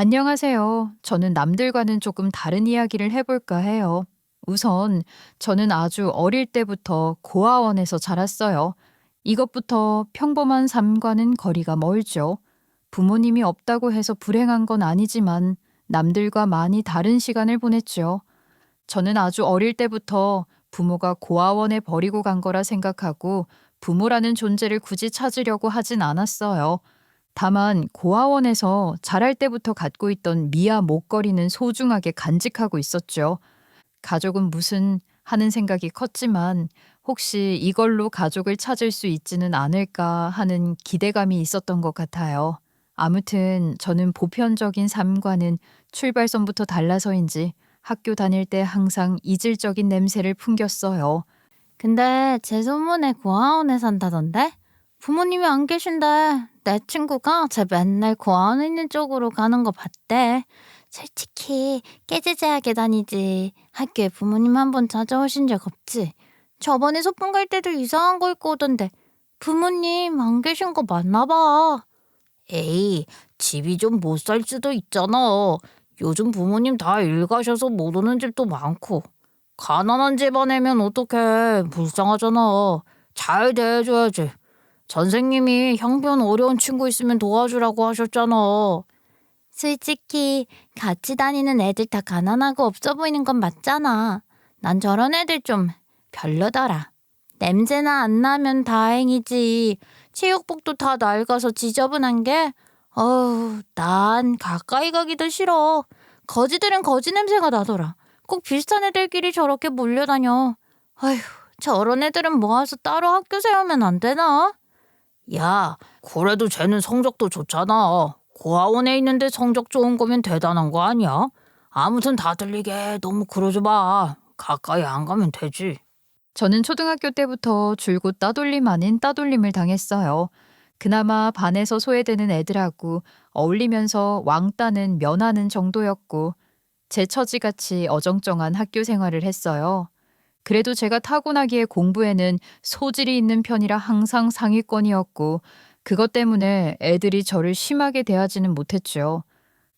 안녕하세요. 저는 남들과는 조금 다른 이야기를 해볼까 해요. 우선, 저는 아주 어릴 때부터 고아원에서 자랐어요. 이것부터 평범한 삶과는 거리가 멀죠. 부모님이 없다고 해서 불행한 건 아니지만 남들과 많이 다른 시간을 보냈죠. 저는 아주 어릴 때부터 부모가 고아원에 버리고 간 거라 생각하고 부모라는 존재를 굳이 찾으려고 하진 않았어요. 다만 고아원에서 자랄 때부터 갖고 있던 미아 목걸이는 소중하게 간직하고 있었죠. 가족은 무슨 하는 생각이 컸지만 혹시 이걸로 가족을 찾을 수 있지는 않을까 하는 기대감이 있었던 것 같아요. 아무튼 저는 보편적인 삶과는 출발선부터 달라서인지 학교 다닐 때 항상 이질적인 냄새를 풍겼어요. 근데 제 소문에 고아원에 산다던데? 부모님이 안 계신데 내 친구가 쟤 맨날 고아원 있는 쪽으로 가는 거 봤대. 솔직히 깨지재하게 다니지. 학교에 부모님 한 번 찾아오신 적 없지? 저번에 소풍 갈 때도 이상한 거 입고 오던데 부모님 안 계신 거 맞나 봐. 에이, 집이 좀 못 살 수도 있잖아. 요즘 부모님 다 일 가셔서 못 오는 집도 많고. 가난한 집안이면 어떡해. 불쌍하잖아. 잘 대해줘야지. 선생님이 형편 어려운 친구 있으면 도와주라고 하셨잖아. 솔직히 같이 다니는 애들 다 가난하고 없어 보이는 건 맞잖아. 난 저런 애들 좀 별로더라. 냄새나 안 나면 다행이지. 체육복도 다 낡아서 지저분한 게 난 가까이 가기도 싫어. 거지들은 거지 냄새가 나더라. 꼭 비슷한 애들끼리 저렇게 몰려다녀. 아휴, 저런 애들은 모아서 따로 학교 세우면 안 되나? 야, 그래도 쟤는 성적도 좋잖아. 고아원에 있는데 성적 좋은 거면 대단한 거 아니야? 아무튼 다 들리게 너무 그러지 마. 가까이 안 가면 되지. 저는 초등학교 때부터 줄곧 따돌림 아닌 따돌림을 당했어요. 그나마 반에서 소외되는 애들하고 어울리면서 왕따는 면하는 정도였고 제 처지같이 어정쩡한 학교 생활을 했어요. 그래도 제가 타고나기에 공부에는 소질이 있는 편이라 항상 상위권이었고 그것 때문에 애들이 저를 심하게 대하지는 못했죠.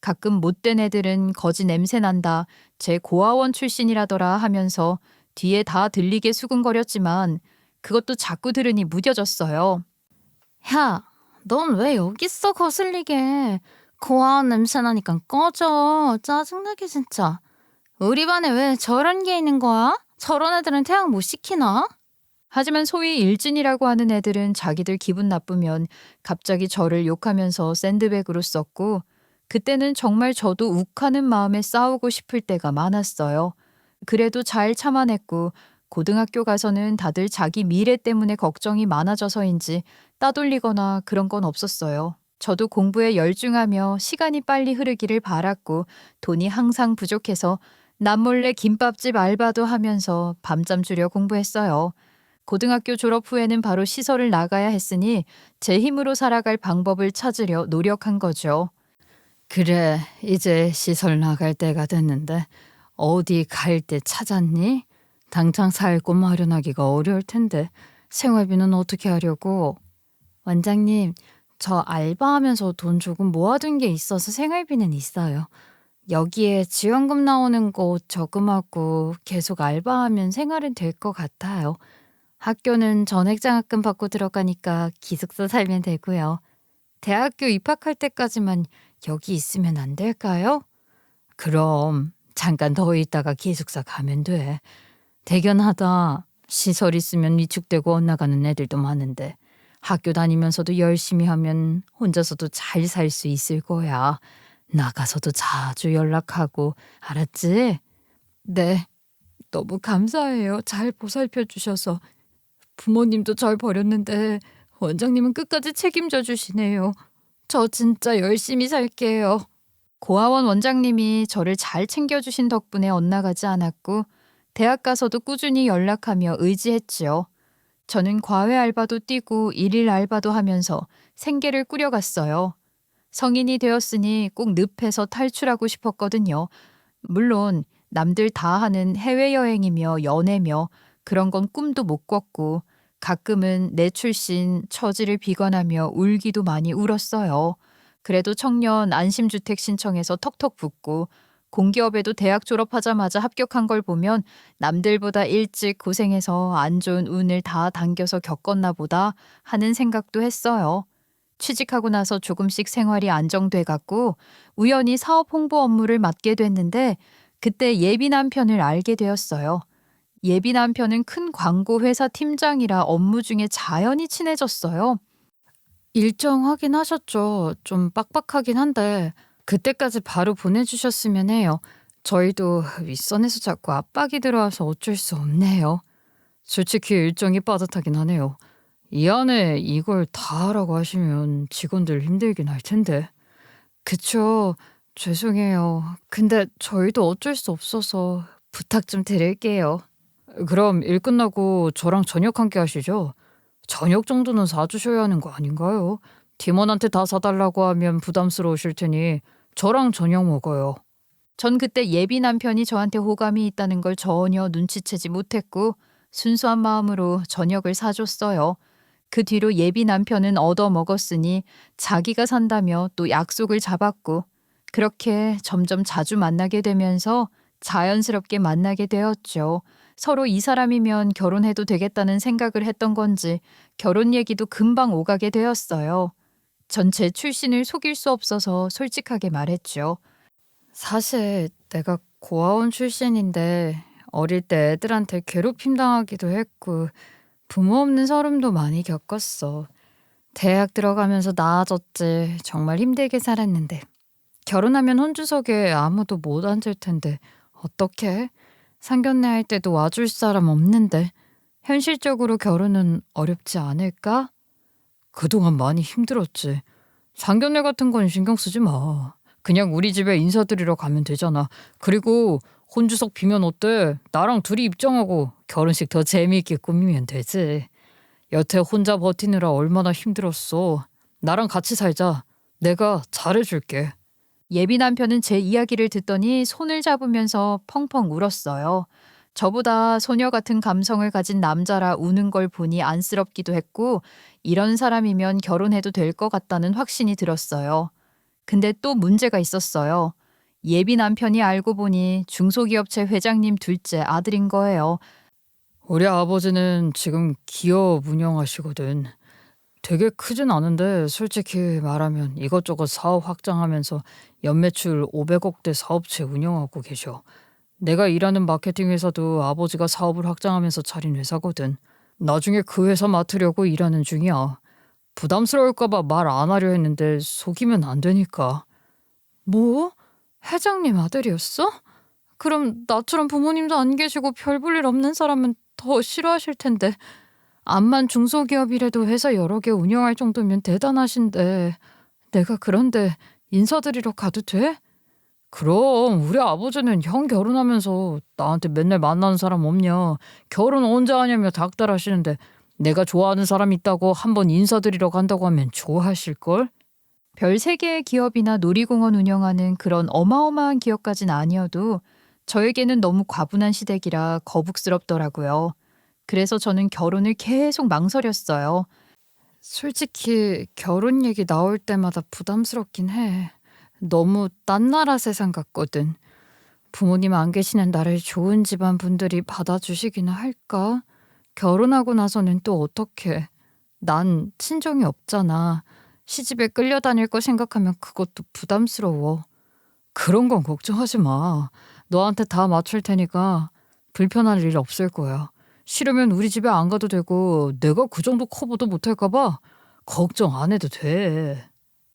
가끔 못된 애들은 거지 냄새 난다, 제 고아원 출신이라더라 하면서 뒤에 다 들리게 수근거렸지만 그것도 자꾸 들으니 무뎌졌어요. 야, 넌 왜 여기 있어 거슬리게. 고아원 냄새 나니까 꺼져. 짜증나게 진짜. 우리 반에 왜 저런 게 있는 거야? 저런 애들은 퇴학 못 시키나? 하지만 소위 일진이라고 하는 애들은 자기들 기분 나쁘면 갑자기 저를 욕하면서 샌드백으로 썼고 그때는 정말 저도 욱하는 마음에 싸우고 싶을 때가 많았어요. 그래도 잘 참아냈고 고등학교 가서는 다들 자기 미래 때문에 걱정이 많아져서인지 따돌리거나 그런 건 없었어요. 저도 공부에 열중하며 시간이 빨리 흐르기를 바랐고 돈이 항상 부족해서 남몰래 김밥집 알바도 하면서 밤잠 주려 공부했어요. 고등학교 졸업 후에는 바로 시설을 나가야 했으니 제 힘으로 살아갈 방법을 찾으려 노력한 거죠. 그래, 이제 시설 나갈 때가 됐는데 어디 갈 때 찾았니? 당장 살 곳 마련하기가 어려울 텐데 생활비는 어떻게 하려고? 원장님, 저 알바하면서 돈 조금 모아둔 게 있어서 생활비는 있어요. 여기에 지원금 나오는 곳 저금하고 계속 알바하면 생활은 될 것 같아요. 학교는 전액장학금 받고 들어가니까 기숙사 살면 되고요. 대학교 입학할 때까지만 여기 있으면 안 될까요? 그럼 잠깐 더 있다가 기숙사 가면 돼. 대견하다. 시설 있으면 위축되고 엇나가는 애들도 많은데 학교 다니면서도 열심히 하면 혼자서도 잘 살 수 있을 거야. 나가서도 자주 연락하고, 알았지? 네, 너무 감사해요. 잘 보살펴 주셔서. 부모님도 절 버렸는데 원장님은 끝까지 책임져 주시네요. 저 진짜 열심히 살게요. 고아원 원장님이 저를 잘 챙겨주신 덕분에 엇나가지 않았고 대학 가서도 꾸준히 연락하며 의지했지요. 저는 과외 알바도 뛰고 일일 알바도 하면서 생계를 꾸려갔어요. 성인이 되었으니 꼭 늪에서 탈출하고 싶었거든요. 물론 남들 다 하는 해외여행이며 연애며 그런 건 꿈도 못 꿨고 가끔은 내 출신 처지를 비관하며 울기도 많이 울었어요. 그래도 청년 안심주택 신청해서 턱턱 붙고 공기업에도 대학 졸업하자마자 합격한 걸 보면 남들보다 일찍 고생해서 안 좋은 운을 다 당겨서 겪었나 보다 하는 생각도 했어요. 취직하고 나서 조금씩 생활이 안정돼 갔고 우연히 사업 홍보 업무를 맡게 됐는데 그때 예비 남편을 알게 되었어요. 예비 남편은 큰 광고 회사 팀장이라 업무 중에 자연히 친해졌어요. 일정 확인하셨죠? 좀 빡빡하긴 한데 그때까지 바로 보내주셨으면 해요. 저희도 윗선에서 자꾸 압박이 들어와서 어쩔 수 없네요. 솔직히 일정이 빠듯하긴 하네요. 이 안에 이걸 다 하라고 하시면 직원들 힘들긴 할 텐데. 그쵸. 죄송해요. 근데 저희도 어쩔 수 없어서 부탁 좀 드릴게요. 그럼 일 끝나고 저랑 저녁 함께 하시죠? 저녁 정도는 사주셔야 하는 거 아닌가요? 팀원한테 다 사달라고 하면 부담스러우실 테니 저랑 저녁 먹어요. 전 그때 예비 남편이 저한테 호감이 있다는 걸 전혀 눈치채지 못했고 순수한 마음으로 저녁을 사줬어요. 그 뒤로 예비 남편은 얻어먹었으니 자기가 산다며 또 약속을 잡았고 그렇게 점점 자주 만나게 되면서 자연스럽게 만나게 되었죠. 서로 이 사람이면 결혼해도 되겠다는 생각을 했던 건지 결혼 얘기도 금방 오가게 되었어요. 전 제 출신을 속일 수 없어서 솔직하게 말했죠. 사실 내가 고아원 출신인데 어릴 때 애들한테 괴롭힘 당하기도 했고 부모 없는 서름도 많이 겪었어. 대학 들어가면서 나아졌지. 정말 힘들게 살았는데. 결혼하면 혼주석에 아무도 못 앉을 텐데 어떡해? 상견례 할 때도 와줄 사람 없는데 현실적으로 결혼은 어렵지 않을까? 그동안 많이 힘들었지. 상견례 같은 건 신경 쓰지 마. 그냥 우리 집에 인사드리러 가면 되잖아. 그리고 혼주석 비면 어때? 나랑 둘이 입장하고 결혼식 더 재미있게 꾸미면 되지. 여태 혼자 버티느라 얼마나 힘들었어. 나랑 같이 살자. 내가 잘해줄게. 예비 남편은 제 이야기를 듣더니 손을 잡으면서 펑펑 울었어요. 저보다 소녀 같은 감성을 가진 남자라 우는 걸 보니 안쓰럽기도 했고 이런 사람이면 결혼해도 될 것 같다는 확신이 들었어요. 근데 또 문제가 있었어요. 예비 남편이 알고 보니 중소기업체 회장님 둘째 아들인 거예요. 우리 아버지는 지금 기업 운영하시거든. 되게 크진 않은데 솔직히 말하면 이것저것 사업 확장하면서 연매출 500억대 사업체 운영하고 계셔. 내가 일하는 마케팅 회사도 아버지가 사업을 확장하면서 차린 회사거든. 나중에 그 회사 맡으려고 일하는 중이야. 부담스러울까봐 말 안 하려 했는데 속이면 안 되니까. 뭐? 회장님 아들이었어? 그럼 나처럼 부모님도 안 계시고 별 볼 일 없는 사람은 더 싫어하실 텐데. 암만 중소기업이라도 회사 여러 개 운영할 정도면 대단하신데 내가 그런데 인사드리러 가도 돼? 그럼 우리 아버지는 형 결혼하면서 나한테 맨날 만나는 사람 없냐, 결혼 언제 하냐며 닥달하시는데 내가 좋아하는 사람 있다고 한번 인사드리러 간다고 하면 좋아하실걸? 별 3개의 기업이나 놀이공원 운영하는 그런 어마어마한 기업까진 아니어도 저에게는 너무 과분한 시댁이라 거북스럽더라고요. 그래서 저는 결혼을 계속 망설였어요. 솔직히 결혼 얘기 나올 때마다 부담스럽긴 해. 너무 딴 나라 세상 같거든. 부모님 안 계시는 나를 좋은 집안 분들이 받아주시기나 할까? 결혼하고 나서는 또 어떡해. 난 친정이 없잖아. 시집에 끌려다닐 거 생각하면 그것도 부담스러워. 그런 건 걱정하지 마. 너한테 다 맞출 테니까 불편할 일 없을 거야. 싫으면 우리 집에 안 가도 되고 내가 그 정도 커버도 못할까 봐 걱정 안 해도 돼.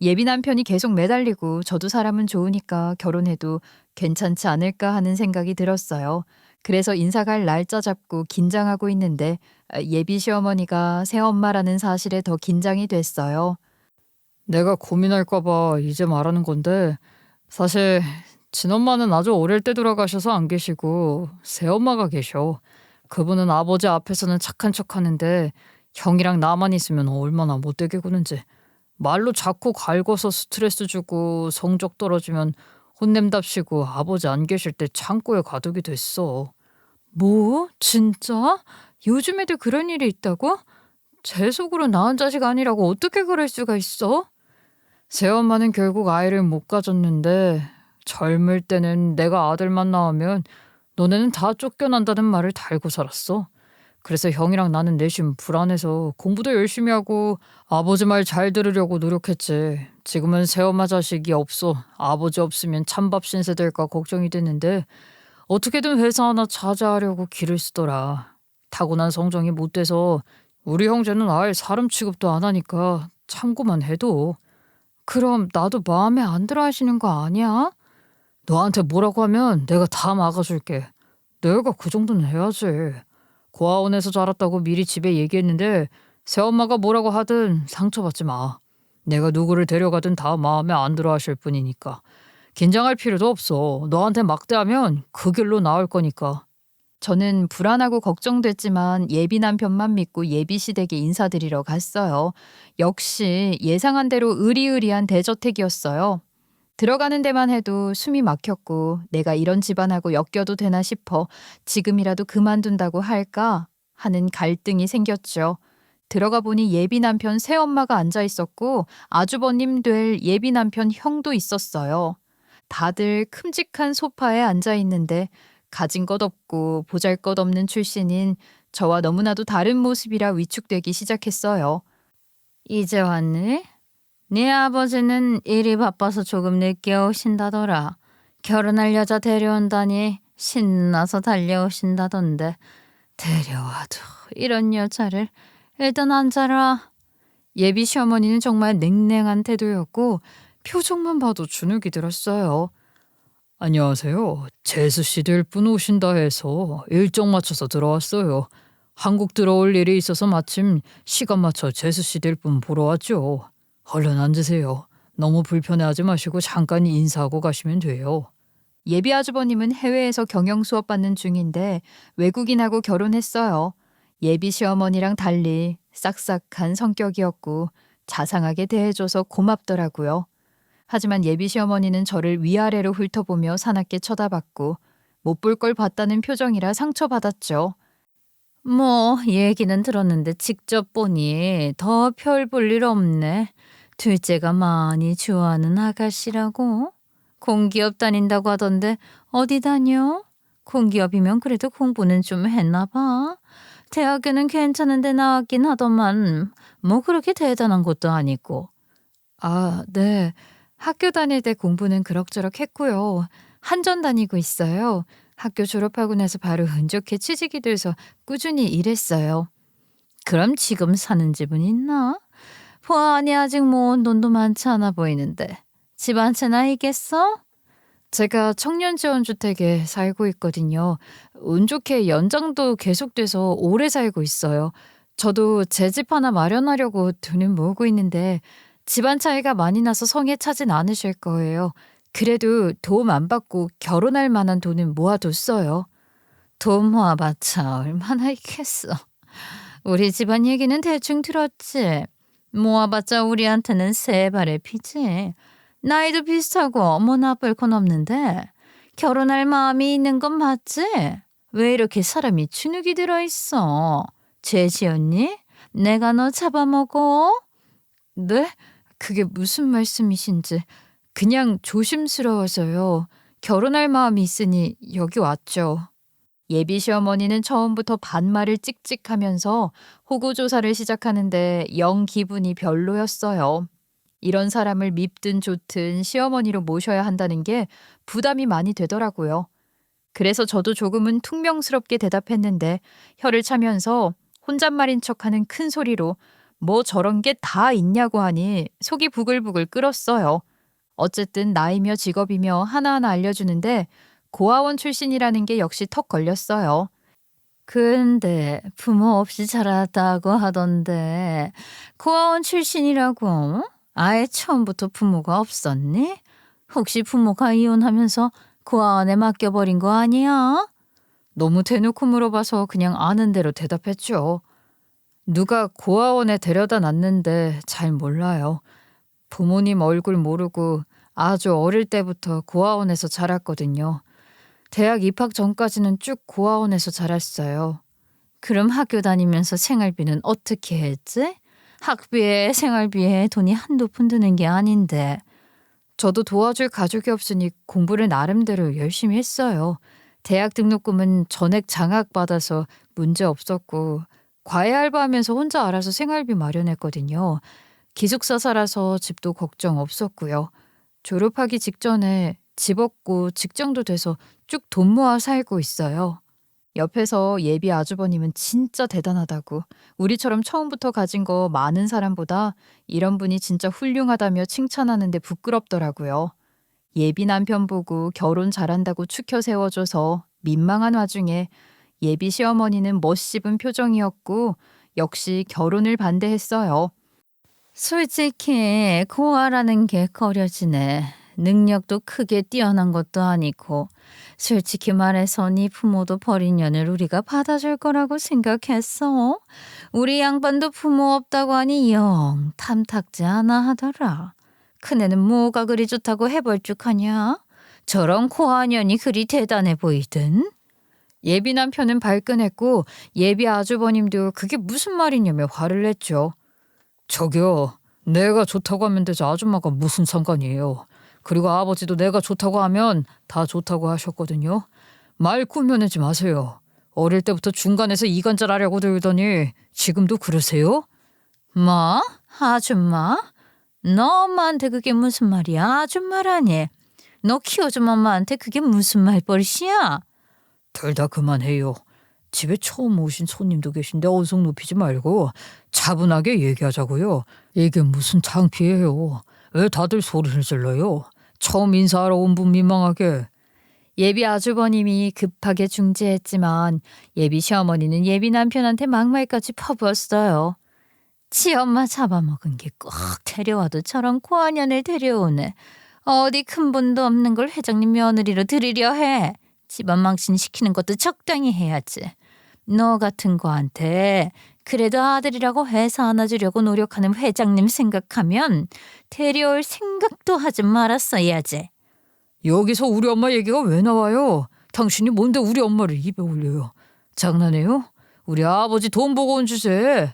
예비 남편이 계속 매달리고 저도 사람은 좋으니까 결혼해도 괜찮지 않을까 하는 생각이 들었어요. 그래서 인사갈 날짜 잡고 긴장하고 있는데 예비 시어머니가 새엄마라는 사실에 더 긴장이 됐어요. 내가 고민할까 봐 이제 말하는 건데 사실 친엄마는 아주 어릴 때 돌아가셔서 안 계시고 새엄마가 계셔. 그분은 아버지 앞에서는 착한 척하는데 형이랑 나만 있으면 얼마나 못되게 구는지. 말로 자꾸 갈궈서 스트레스 주고 성적 떨어지면 혼냄답시고 아버지 안 계실 때 창고에 가두게 됐어. 뭐? 진짜? 요즘 애들 그런 일이 있다고? 제 속으로 낳은 자식 아니라고 어떻게 그럴 수가 있어? 새엄마는 결국 아이를 못 가졌는데 젊을 때는 내가 아들만 낳으면 너네는 다 쫓겨난다는 말을 달고 살았어. 그래서 형이랑 나는 내심 불안해서 공부도 열심히 하고 아버지 말 잘 들으려고 노력했지. 지금은 새엄마 자식이 없어 아버지 없으면 찬밥 신세 될까 걱정이 됐는데 어떻게든 회사 하나 차지하려고 기를 쓰더라. 타고난 성정이 못 돼서 우리 형제는 아예 사람 취급도 안 하니까 참고만 해도. 그럼 나도 마음에 안 들어 하시는 거 아니야? 너한테 뭐라고 하면 내가 다 막아줄게. 내가 그 정도는 해야지. 고아원에서 자랐다고 미리 집에 얘기했는데 새엄마가 뭐라고 하든 상처받지 마. 내가 누구를 데려가든 다 마음에 안 들어 하실 뿐이니까. 긴장할 필요도 없어. 너한테 막대하면 그 길로 나올 거니까. 저는 불안하고 걱정됐지만 예비 남편만 믿고 예비 시댁에 인사드리러 갔어요. 역시 예상한 대로 의리의리한 대저택이었어요. 들어가는 데만 해도 숨이 막혔고 내가 이런 집안하고 엮여도 되나 싶어 지금이라도 그만둔다고 할까 하는 갈등이 생겼죠. 들어가 보니 예비 남편 새엄마가 앉아 있었고 아주버님 될 예비 남편 형도 있었어요. 다들 큼직한 소파에 앉아 있는데 가진 것 없고 보잘 것 없는 출신인 저와 너무나도 다른 모습이라 위축되기 시작했어요. 이제 왔니? 네 아버지는 일이 바빠서 조금 늦게 오신다더라. 결혼할 여자 데려온다니 신나서 달려오신다던데. 데려와도 이런 여자를. 일단 앉아라. 예비 시어머니는 정말 냉랭한 태도였고 표정만 봐도 주눅이 들었어요. 안녕하세요. 재수 씨 될 분 오신다 해서 일정 맞춰서 들어왔어요. 한국 들어올 일이 있어서 마침 시간 맞춰 재수 씨 될 분 보러 왔죠. 얼른 앉으세요. 너무 불편해하지 마시고 잠깐 인사하고 가시면 돼요. 예비 아주버님은 해외에서 경영 수업 받는 중인데 외국인하고 결혼했어요. 예비 시어머니랑 달리 싹싹한 성격이었고 자상하게 대해줘서 고맙더라고요. 하지만 예비 시어머니는 저를 위아래로 훑어보며 사납게 쳐다봤고 못 볼 걸 봤다는 표정이라 상처받았죠. 뭐 얘기는 들었는데 직접 보니 더 별 볼 일 없네. 둘째가 많이 좋아하는 아가씨라고. 공기업 다닌다고 하던데 어디 다녀? 공기업이면 그래도 공부는 좀 했나 봐. 대학교는 괜찮은데 나왔긴 하더만 뭐 그렇게 대단한 것도 아니고. 아, 네. 학교 다닐 때 공부는 그럭저럭 했고요. 한전 다니고 있어요. 학교 졸업하고 나서 바로 운 좋게 취직이 돼서 꾸준히 일했어요. 그럼 지금 사는 집은 있나? 보아하니 아직 모은 돈도 많지 않아 보이는데. 집 한 채나 있겠어? 제가 청년지원주택에 살고 있거든요. 운 좋게 연장도 계속돼서 오래 살고 있어요. 저도 제 집 하나 마련하려고 돈은 모으고 있는데 집안 차이가 많이 나서 성에 차진 않으실 거예요. 그래도 도움 안 받고 결혼할 만한 돈은 모아뒀어요. 돈 모아봤자 얼마나 있겠어. 우리 집안 얘기는 대충 들었지. 모아봤자 우리한테는 세 발의 피지. 나이도 비슷하고 뭐 나쁠 건 없는데 결혼할 마음이 있는 건 맞지? 왜 이렇게 사람이 주눅이 들어있어? 죄지었니? 내가 너 잡아먹어? 네? 그게 무슨 말씀이신지. 그냥 조심스러워서요. 결혼할 마음이 있으니 여기 왔죠. 예비 시어머니는 처음부터 반말을 찍찍하면서 호구조사를 시작하는데 영 기분이 별로였어요. 이런 사람을 밉든 좋든 시어머니로 모셔야 한다는 게 부담이 많이 되더라고요. 그래서 저도 조금은 퉁명스럽게 대답했는데 혀를 차면서 혼잣말인 척하는 큰 소리로 뭐 저런 게 다 있냐고 하니 속이 부글부글 끓었어요. 어쨌든 나이며 직업이며 하나하나 알려주는데 고아원 출신이라는 게 역시 턱 걸렸어요. 근데 부모 없이 자랐다고 하던데 고아원 출신이라고? 아예 처음부터 부모가 없었니? 혹시 부모가 이혼하면서 고아원에 맡겨버린 거 아니야? 너무 대놓고 물어봐서 그냥 아는 대로 대답했죠. 누가 고아원에 데려다 놨는데 잘 몰라요. 부모님 얼굴 모르고 아주 어릴 때부터 고아원에서 자랐거든요. 대학 입학 전까지는 쭉 고아원에서 자랐어요. 그럼 학교 다니면서 생활비는 어떻게 했지? 학비에 생활비에 돈이 한두 푼 드는 게 아닌데. 저도 도와줄 가족이 없으니 공부를 나름대로 열심히 했어요. 대학 등록금은 전액 장학 받아서 문제 없었고 과외 알바하면서 혼자 알아서 생활비 마련했거든요. 기숙사 살아서 집도 걱정 없었고요. 졸업하기 직전에 집 얻고 직장도 돼서 쭉 돈 모아 살고 있어요. 옆에서 예비 아주버님은 진짜 대단하다고, 우리처럼 처음부터 가진 거 많은 사람보다 이런 분이 진짜 훌륭하다며 칭찬하는데 부끄럽더라고요. 예비 남편 보고 결혼 잘한다고 추켜 세워줘서 민망한 와중에 예비 시어머니는 멋씹은 표정이었고 역시 결혼을 반대했어요. 솔직히 고아라는 게 거려지네. 능력도 크게 뛰어난 것도 아니고. 솔직히 말해서 네 부모도 버린 년을 우리가 받아줄 거라고 생각했어. 우리 양반도 부모 없다고 하니 영 탐탁지 않아 하더라. 큰애는 뭐가 그리 좋다고 해벌쭉하냐? 저런 고아년이 그리 대단해 보이든. 예비 남편은 발끈했고 예비 아주버님도 그게 무슨 말이냐며 화를 냈죠. 저기요, 내가 좋다고 하면 되지 아줌마가 무슨 상관이에요. 그리고 아버지도 내가 좋다고 하면 다 좋다고 하셨거든요. 말 꾸며내지 마세요. 어릴 때부터 중간에서 이간질하려고 들더니 지금도 그러세요? 뭐? 아줌마? 너 엄마한테 그게 무슨 말이야? 아줌마라니. 너 키워준 엄마한테 그게 무슨 말버릇이야? 둘 다 그만해요. 집에 처음 오신 손님도 계신데 언성 높이지 말고 차분하게 얘기하자고요. 이게 무슨 창피해요. 왜 다들 소리를 질러요? 처음 인사하러 온 분 민망하게. 예비 아주버님이 급하게 중재했지만 예비 시어머니는 예비 남편한테 막말까지 퍼부었어요. 지 엄마 잡아먹은 게 꼭 데려와도 저런 고아년을 데려오네. 어디 큰 분도 없는 걸 회장님 며느리로 들이려 해. 집안 망신시키는 것도 적당히 해야지. 너 같은 거한테 그래도 아들이라고 회사 안아주려고 노력하는 회장님 생각하면 데려올 생각도 하지 말았어야지. 여기서 우리 엄마 얘기가 왜 나와요? 당신이 뭔데 우리 엄마를 입에 올려요? 장난해요? 우리 아버지 돈 보고 온 주제.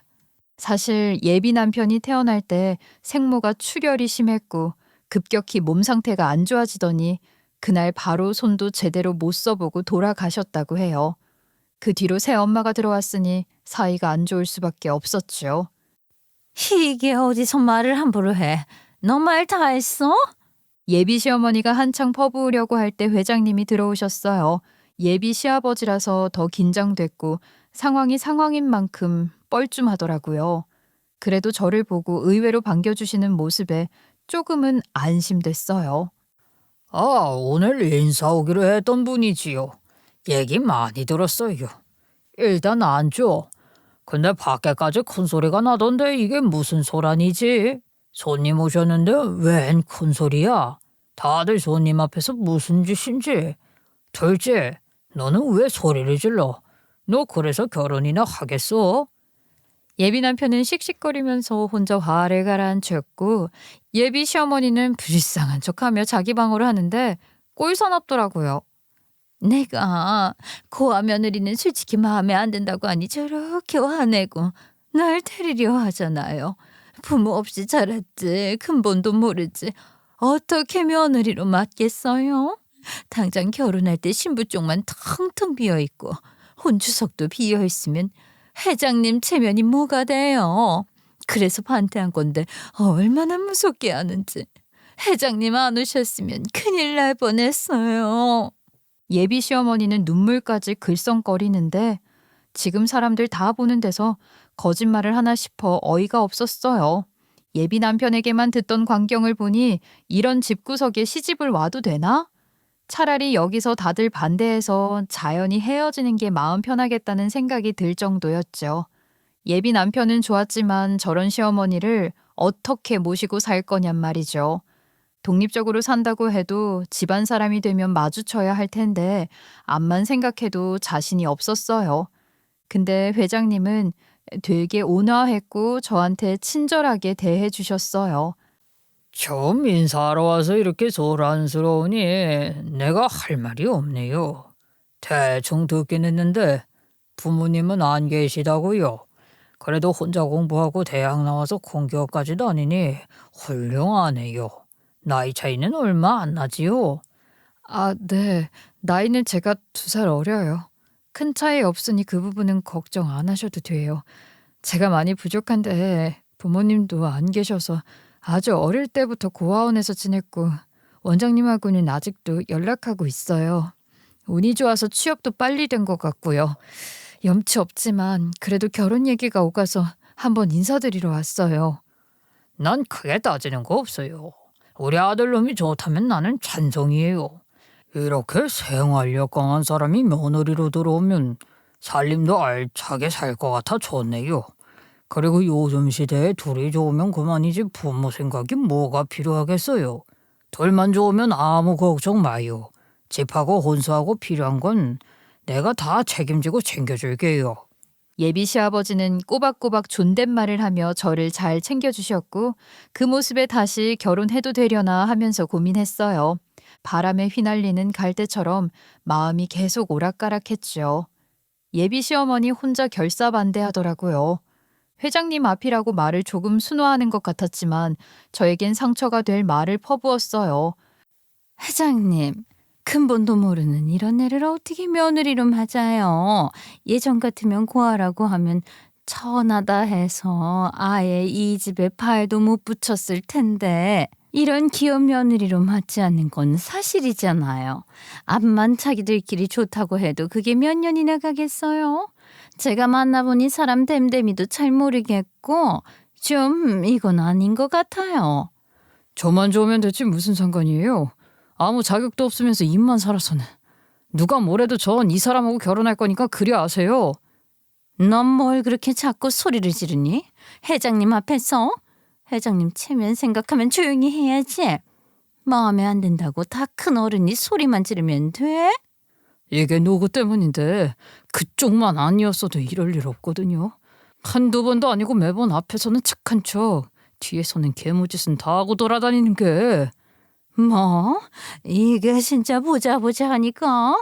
사실 예비 남편이 태어날 때 생모가 출혈이 심했고 급격히 몸 상태가 안 좋아지더니 그날 바로 손도 제대로 못 써보고 돌아가셨다고 해요. 그 뒤로 새 엄마가 들어왔으니 사이가 안 좋을 수밖에 없었죠. 이게 어디서 말을 함부로 해. 너 말 다 했어? 예비 시어머니가 한창 퍼부으려고 할 때 회장님이 들어오셨어요. 예비 시아버지라서 더 긴장됐고 상황이 상황인 만큼 뻘쭘하더라고요. 그래도 저를 보고 의외로 반겨주시는 모습에 조금은 안심됐어요. 아, 오늘 인사 오기로 했던 분이지요. 얘기 많이 들었어요. 일단 앉죠. 근데 밖에까지 큰 소리가 나던데 이게 무슨 소란이지? 손님 오셨는데 웬 큰 소리야? 다들 손님 앞에서 무슨 짓인지. 둘째, 너는 왜 소리를 질러? 너 그래서 결혼이나 하겠어? 예비 남편은 씩씩거리면서 혼자 화를 가라앉혔고 예비 시어머니는 불쌍한 척하며 자기 방어를 하는데 꼴사납더라고요. 내가 고아 며느리는 솔직히 마음에 안 든다고 하니 저렇게 화내고 날 데리려 하잖아요. 부모 없이 자랐지 근본도 모르지 어떻게 며느리로 맡겠어요? 당장 결혼할 때 신부 쪽만 텅텅 비어있고 혼주석도 비어있으면 회장님 체면이 뭐가 돼요? 그래서 반대한 건데 얼마나 무섭게 하는지. 회장님 안 오셨으면 큰일 날 뻔했어요. 예비 시어머니는 눈물까지 글썽거리는데 지금 사람들 다 보는 데서 거짓말을 하나 싶어 어이가 없었어요. 예비 남편에게만 듣던 광경을 보니 이런 집구석에 시집을 와도 되나? 차라리 여기서 다들 반대해서 자연히 헤어지는 게 마음 편하겠다는 생각이 들 정도였죠. 예비 남편은 좋았지만 저런 시어머니를 어떻게 모시고 살 거냔 말이죠. 독립적으로 산다고 해도 집안 사람이 되면 마주쳐야 할 텐데 암만 생각해도 자신이 없었어요. 근데 회장님은 되게 온화했고 저한테 친절하게 대해 주셨어요. 처음 인사하러 와서 이렇게 소란스러우니 내가 할 말이 없네요. 대충 듣긴 했는데 부모님은 안 계시다고요. 그래도 혼자 공부하고 대학 나와서 공기업까지 다니니 훌륭하네요. 나이 차이는 얼마 안 나지요? 아, 네. 나이는 제가 2살 어려요. 큰 차이 없으니 그 부분은 걱정 안 하셔도 돼요. 제가 많이 부족한데 부모님도 안 계셔서 아주 어릴 때부터 고아원에서 지냈고 원장님하고는 아직도 연락하고 있어요. 운이 좋아서 취업도 빨리 된 것 같고요. 염치 없지만 그래도 결혼 얘기가 오가서 한번 인사드리러 왔어요. 난 크게 따지는 거 없어요. 우리 아들놈이 좋다면 나는 찬성이에요. 이렇게 생활력 강한 사람이 며느리로 들어오면 살림도 알차게 살 것 같아 좋네요. 그리고 요즘 시대에 둘이 좋으면 그만이지 부모 생각이 뭐가 필요하겠어요. 둘만 좋으면 아무 걱정 마요. 집하고 혼수하고 필요한 건 내가 다 책임지고 챙겨줄게요. 예비 시아버지는 꼬박꼬박 존댓말을 하며 저를 잘 챙겨주셨고 그 모습에 다시 결혼해도 되려나 하면서 고민했어요. 바람에 휘날리는 갈대처럼 마음이 계속 오락가락했죠. 예비 시어머니 혼자 결사반대하더라고요. 회장님 앞이라고 말을 조금 순화하는 것 같았지만 저에겐 상처가 될 말을 퍼부었어요. 회장님, 근본도 모르는 이런 애를 어떻게 며느리로 맞아요. 예전 같으면 고아라고 하면 천하다 해서 아예 이 집에 발도 못 붙였을 텐데 이런 기업 며느리로 맞지 않는 건 사실이잖아요. 암만 자기들끼리 좋다고 해도 그게 몇 년이나 가겠어요? 제가 만나보니 사람 됨됨이도 잘 모르겠고 좀 이건 아닌 것 같아요. 저만 좋으면 됐지 무슨 상관이에요. 아무 자격도 없으면서 입만 살아서는. 누가 뭐래도 전 이 사람하고 결혼할 거니까 그리 아세요. 넌 뭘 그렇게 자꾸 소리를 지르니? 회장님 앞에서? 회장님 체면 생각하면 조용히 해야지. 마음에 안 든다고 다 큰 어른이 소리만 지르면 돼? 이게 누구 때문인데 그쪽만 아니었어도 이럴 일 없거든요. 한두 번도 아니고 매번 앞에서는 착한 척 뒤에서는 개무짓은 다 하고 돌아다니는 게. 뭐? 이게 진짜 보자 하니까?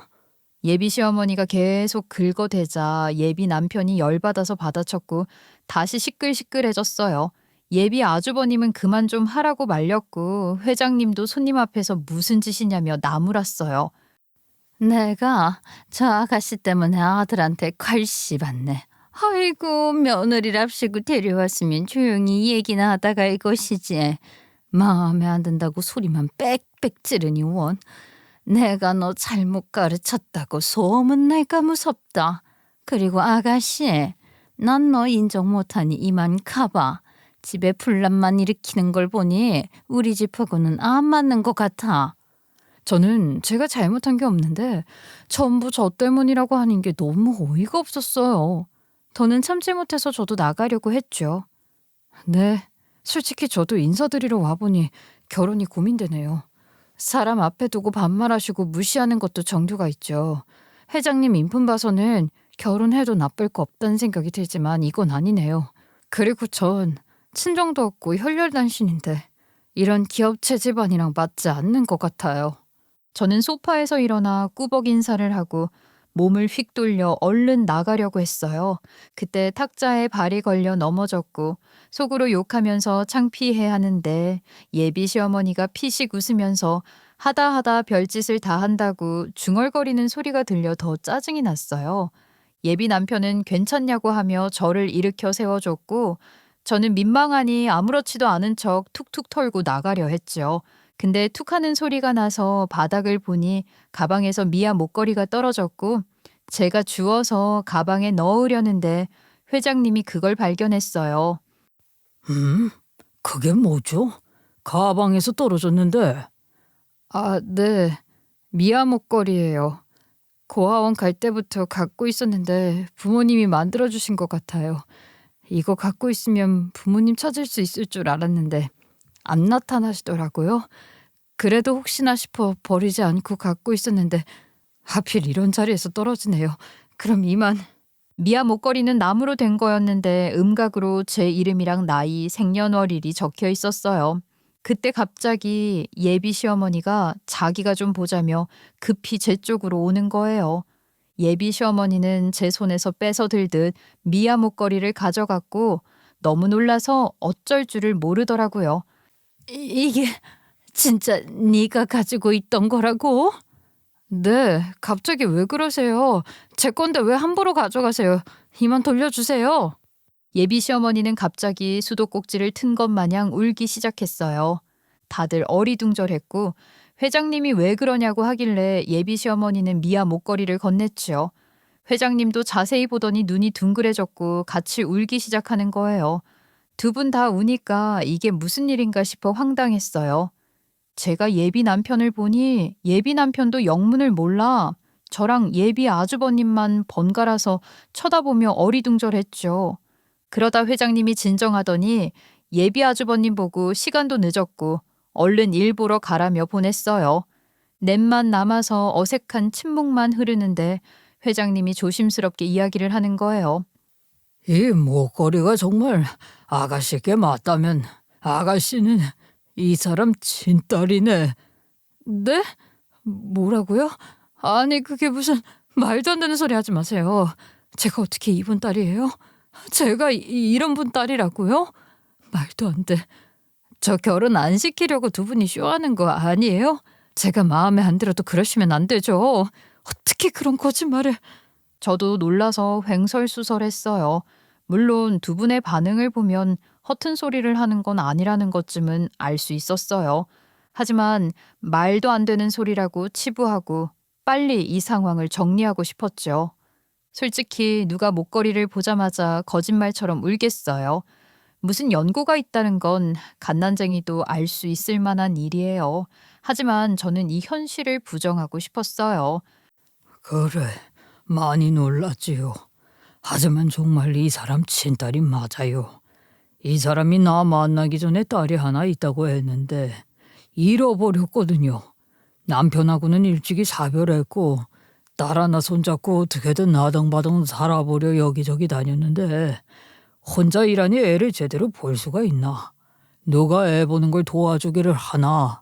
예비 시어머니가 계속 긁어대자 예비 남편이 열받아서 받아쳤고 다시 시끌시끌해졌어요. 예비 아주버님은 그만 좀 하라고 말렸고 회장님도 손님 앞에서 무슨 짓이냐며 나무랐어요. 내가 저 아가씨 때문에 아들한테 콸씨 받네. 아이고 며느리랍시고 데려왔으면 조용히 얘기나 하다가 이것이지. 마음에 안 든다고 소리만 빽빽 지르니 원. 내가 너 잘못 가르쳤다고 소문날까 무섭다. 그리고 아가씨, 난 너 인정 못하니 이만 가봐. 집에 분란만 일으키는 걸 보니 우리 집하고는 안 맞는 것 같아. 저는 제가 잘못한 게 없는데 전부 저 때문이라고 하는 게 너무 어이가 없었어요. 더는 참지 못해서 저도 나가려고 했죠. 네, 솔직히 저도 인사드리러 와보니 결혼이 고민되네요. 사람 앞에 두고 반말하시고 무시하는 것도 정도가 있죠. 회장님 인품 봐서는 결혼해도 나쁠 거 없다는 생각이 들지만 이건 아니네요. 그리고 전 친정도 없고 혈혈단신인데 이런 기업체 집안이랑 맞지 않는 것 같아요. 저는 소파에서 일어나 꾸벅 인사를 하고 몸을 휙 돌려 얼른 나가려고 했어요. 그때 탁자에 발이 걸려 넘어졌고 속으로 욕하면서 창피해 하는데 예비 시어머니가 피식 웃으면서 하다 별짓을 다 한다고 중얼거리는 소리가 들려 더 짜증이 났어요. 예비 남편은 괜찮냐고 하며 저를 일으켜 세워줬고 저는 민망하니 아무렇지도 않은 척 툭툭 털고 나가려 했죠. 근데 툭 하는 소리가 나서 바닥을 보니 가방에서 미아 목걸이가 떨어졌고 제가 주워서 가방에 넣으려는데 회장님이 그걸 발견했어요. 그게 뭐죠? 가방에서 떨어졌는데. 아, 네. 미아 목걸이예요. 고아원 갈 때부터 갖고 있었는데 부모님이 만들어주신 것 같아요. 이거 갖고 있으면 부모님 찾을 수 있을 줄 알았는데 안 나타나시더라고요. 그래도 혹시나 싶어 버리지 않고 갖고 있었는데 하필 이런 자리에서 떨어지네요. 그럼 이만. 미아 목걸이는 나무로 된 거였는데 음각으로 제 이름이랑 나이, 생년월일이 적혀 있었어요. 그때 갑자기 예비 시어머니가 자기가 좀 보자며 급히 제 쪽으로 오는 거예요. 예비 시어머니는 제 손에서 뺏어 들듯 미아 목걸이를 가져갔고 너무 놀라서 어쩔 줄을 모르더라고요. 이게 진짜 네가 가지고 있던 거라고? 네, 갑자기 왜 그러세요? 제 건데 왜 함부로 가져가세요? 이만 돌려주세요. 예비 시어머니는 갑자기 수도꼭지를 튼 것 마냥 울기 시작했어요. 다들 어리둥절했고 회장님이 왜 그러냐고 하길래 예비 시어머니는 미아 목걸이를 건넸지요. 회장님도 자세히 보더니 눈이 둥그레졌고 같이 울기 시작하는 거예요. 두 분 다 우니까 이게 무슨 일인가 싶어 황당했어요. 제가 예비 남편을 보니 예비 남편도 영문을 몰라 저랑 예비 아주버님만 번갈아서 쳐다보며 어리둥절했죠. 그러다 회장님이 진정하더니 예비 아주버님 보고 시간도 늦었고 얼른 일 보러 가라며 보냈어요. 넷만 남아서 어색한 침묵만 흐르는데 회장님이 조심스럽게 이야기를 하는 거예요. 이 목걸이가 정말 아가씨께 맞다면 아가씨는 이 사람 친딸이네. 네? 뭐라고요? 아니 그게 무슨 말도 안 되는 소리 하지 마세요. 제가 어떻게 이분 딸이에요? 제가 이런 분 딸이라고요? 말도 안 돼. 저 결혼 안 시키려고 두 분이 쇼하는 거 아니에요? 제가 마음에 안 들어도 그러시면 안 되죠. 어떻게 그런 거짓말을. 저도 놀라서 횡설수설했어요. 물론 두 분의 반응을 보면 허튼 소리를 하는 건 아니라는 것쯤은 알 수 있었어요. 하지만 말도 안 되는 소리라고 치부하고 빨리 이 상황을 정리하고 싶었죠. 솔직히 누가 목걸이를 보자마자 거짓말처럼 울겠어요. 무슨 연고가 있다는 건 갓난쟁이도 알 수 있을 만한 일이에요. 하지만 저는 이 현실을 부정하고 싶었어요. 그래, 많이 놀랐지요. 하지만 정말 이 사람 친딸이 맞아요. 이 사람이 나 만나기 전에 딸이 하나 있다고 했는데 잃어버렸거든요. 남편하고는 일찍이 사별했고 딸 하나 손잡고 어떻게든 나등바등 살아보려 여기저기 다녔는데 혼자 일하니 애를 제대로 볼 수가 있나. 누가 애 보는 걸 도와주기를 하나.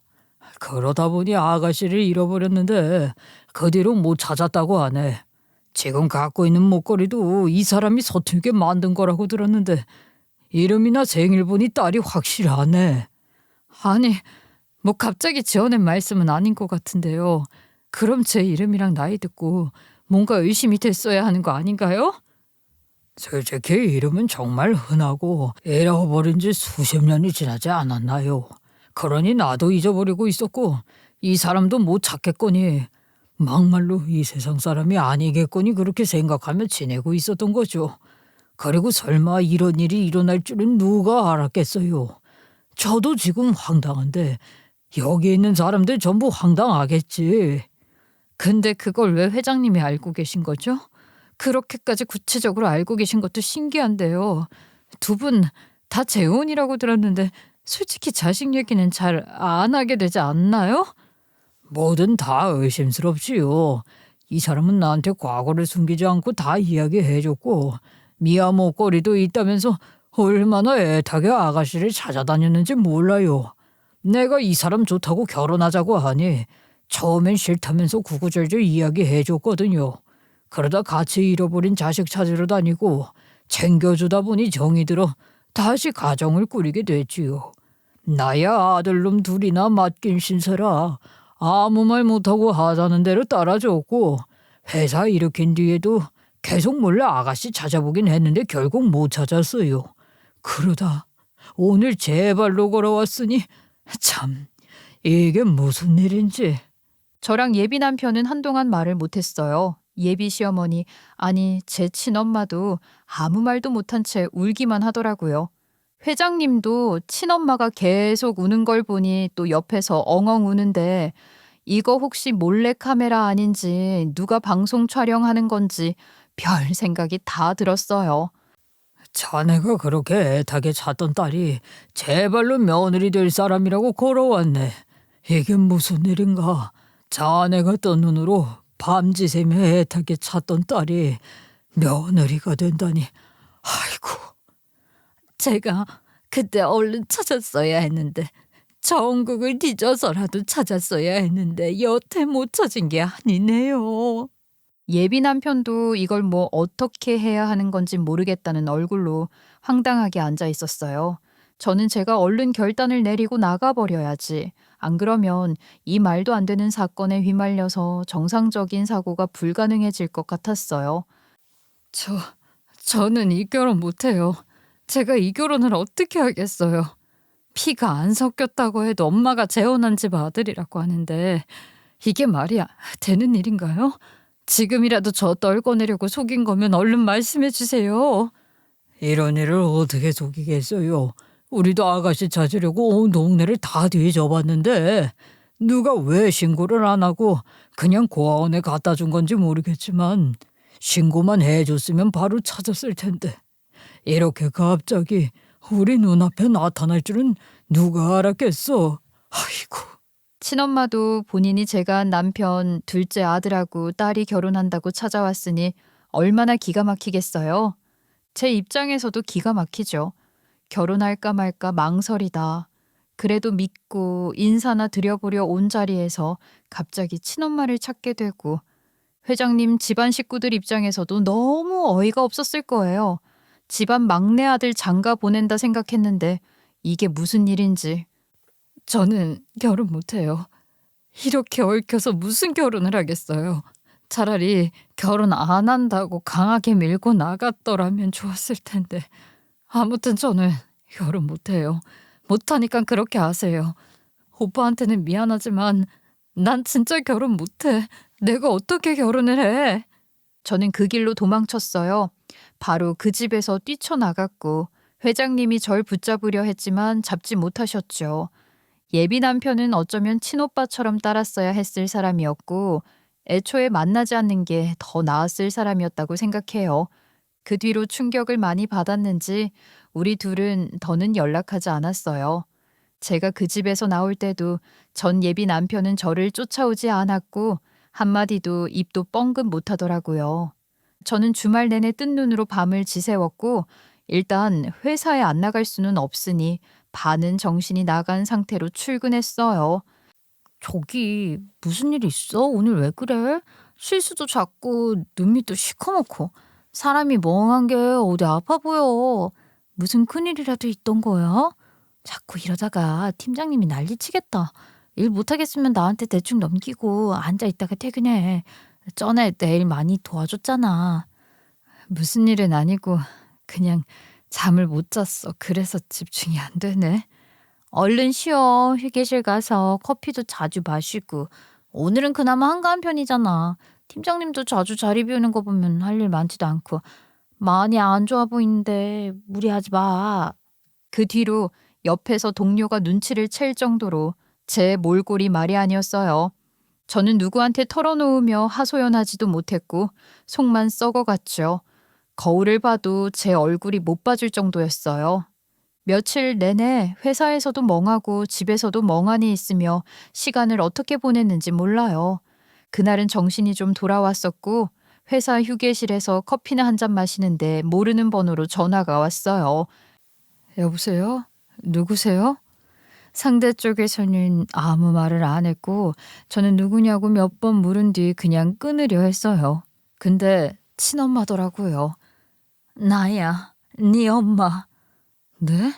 그러다 보니 아가씨를 잃어버렸는데 그 뒤로 못 찾았다고 하네. 지금 갖고 있는 목걸이도 이 사람이 서툴게 만든 거라고 들었는데 이름이나 생일본이 딸이 확실하네. 아니, 뭐 갑자기 지어낸 말씀은 아닌 것 같은데요. 그럼 제 이름이랑 나이 듣고 뭔가 의심이 됐어야 하는 거 아닌가요? 솔직히 이름은 정말 흔하고 잃어버린 지 수십 년이 지나지 않았나요. 그러니 나도 잊어버리고 있었고 이 사람도 못 찾겠거니 막말로 이 세상 사람이 아니겠거니 그렇게 생각하며 지내고 있었던 거죠. 그리고 설마 이런 일이 일어날 줄은 누가 알았겠어요. 저도 지금 황당한데 여기 있는 사람들 전부 황당하겠지. 근데 그걸 왜 회장님이 알고 계신 거죠? 그렇게까지 구체적으로 알고 계신 것도 신기한데요. 두 분 다 재혼이라고 들었는데 솔직히 자식 얘기는 잘 안 하게 되지 않나요? 뭐든 다 의심스럽지요. 이 사람은 나한테 과거를 숨기지 않고 다 이야기해줬고 미아 목걸이도 있다면서 얼마나 애타게 아가씨를 찾아다녔는지 몰라요. 내가 이 사람 좋다고 결혼하자고 하니 처음엔 싫다면서 구구절절 이야기해줬거든요. 그러다 같이 잃어버린 자식 찾으러 다니고 챙겨주다 보니 정이 들어 다시 가정을 꾸리게 됐지요. 나야 아들놈 둘이나 맡긴 신세라 아무 말 못하고 하자는 대로 따라줬고 회사 일으킨 뒤에도 계속 몰래 아가씨 찾아보긴 했는데 결국 못 찾았어요. 그러다 오늘 제 발로 걸어왔으니 참 이게 무슨 일인지. 저랑 예비 남편은 한동안 말을 못했어요. 예비 시어머니, 아니 제 친엄마도 아무 말도 못한 채 울기만 하더라고요. 회장님도 친엄마가 계속 우는 걸 보니 또 옆에서 엉엉 우는데 이거 혹시 몰래카메라 아닌지 누가 방송 촬영하는 건지 별 생각이 다 들었어요. 자네가 그렇게 애타게 찾던 딸이 제발로 며느리 될 사람이라고 걸어왔네. 이게 무슨 일인가. 자네가 뜬 눈으로 밤지새며 애타게 찾던 딸이 며느리가 된다니. 아이고. 제가 그때 얼른 찾았어야 했는데 전국을 뒤져서라도 찾았어야 했는데 여태 못 찾은 게 아니네요. 예비 남편도 이걸 뭐 어떻게 해야 하는 건지 모르겠다는 얼굴로 황당하게 앉아 있었어요. 저는 제가 얼른 결단을 내리고 나가버려야지. 안 그러면 이 말도 안 되는 사건에 휘말려서 정상적인 사고가 불가능해질 것 같았어요. 저는 이 결혼 못해요. 제가 이 결혼을 어떻게 하겠어요. 피가 안 섞였다고 해도 엄마가 재혼한 집 아들이라고 하는데 이게 말이 되는 일인가요? 지금이라도 저 떨궈내려고 속인 거면 얼른 말씀해 주세요. 이런 일을 어떻게 속이겠어요. 우리도 아가씨 찾으려고 온 동네를 다 뒤져봤는데 누가 왜 신고를 안 하고 그냥 고아원에 갖다 준 건지 모르겠지만 신고만 해줬으면 바로 찾았을 텐데 이렇게 갑자기 우리 눈앞에 나타날 줄은 누가 알았겠어. 아이고. 친엄마도 본인이 제가 남편 둘째 아들하고 딸이 결혼한다고 찾아왔으니 얼마나 기가 막히겠어요. 제 입장에서도 기가 막히죠. 결혼할까 말까 망설이다. 그래도 믿고 인사나 드려보려 온 자리에서 갑자기 친엄마를 찾게 되고 회장님 집안 식구들 입장에서도 너무 어이가 없었을 거예요. 집안 막내 아들 장가 보낸다 생각했는데 이게 무슨 일인지. 저는 결혼 못해요. 이렇게 얽혀서 무슨 결혼을 하겠어요. 차라리 결혼 안 한다고 강하게 밀고 나갔더라면 좋았을 텐데. 아무튼 저는 결혼 못해요. 못하니까 그렇게 아세요. 오빠한테는 미안하지만 난 진짜 결혼 못해. 내가 어떻게 결혼을 해? 저는 그 길로 도망쳤어요. 바로 그 집에서 뛰쳐나갔고 회장님이 절 붙잡으려 했지만 잡지 못하셨죠. 예비 남편은 어쩌면 친오빠처럼 따랐어야 했을 사람이었고 애초에 만나지 않는 게 더 나았을 사람이었다고 생각해요. 그 뒤로 충격을 많이 받았는지 우리 둘은 더는 연락하지 않았어요. 제가 그 집에서 나올 때도 전 예비 남편은 저를 쫓아오지 않았고 한마디도 입도 뻥긋 못하더라고요. 저는 주말 내내 뜬 눈으로 밤을 지새웠고 일단 회사에 안 나갈 수는 없으니 반은 정신이 나간 상태로 출근했어요. 저기 무슨 일 있어? 오늘 왜 그래? 실수도 작고 눈밑도 시커멓고 사람이 멍한 게 어디 아파 보여. 무슨 큰일이라도 있던 거야? 자꾸 이러다가 팀장님이 난리치겠다. 일 못하겠으면 나한테 대충 넘기고 앉아있다가 퇴근해. 전에 내일 많이 도와줬잖아. 무슨 일은 아니고 그냥 잠을 못 잤어. 그래서 집중이 안 되네. 얼른 쉬어. 휴게실 가서 커피도 자주 마시고. 오늘은 그나마 한가한 편이잖아. 팀장님도 자주 자리 비우는 거 보면 할 일 많지도 않고. 많이 안 좋아 보이는데 무리하지 마. 그 뒤로 옆에서 동료가 눈치를 챌 정도로 제 몰골이 말이 아니었어요. 저는 누구한테 털어놓으며 하소연하지도 못했고 속만 썩어갔죠. 거울을 봐도 제 얼굴이 못 봐줄 정도였어요. 며칠 내내 회사에서도 멍하고 집에서도 멍하니 있으며 시간을 어떻게 보냈는지 몰라요. 그날은 정신이 좀 돌아왔었고 회사 휴게실에서 커피나 한 잔 마시는데 모르는 번호로 전화가 왔어요. 여보세요? 누구세요? 상대 쪽에서는 아무 말을 안 했고 저는 누구냐고 몇 번 물은 뒤 그냥 끊으려 했어요. 근데 친엄마더라고요. 나야, 네 엄마. 네?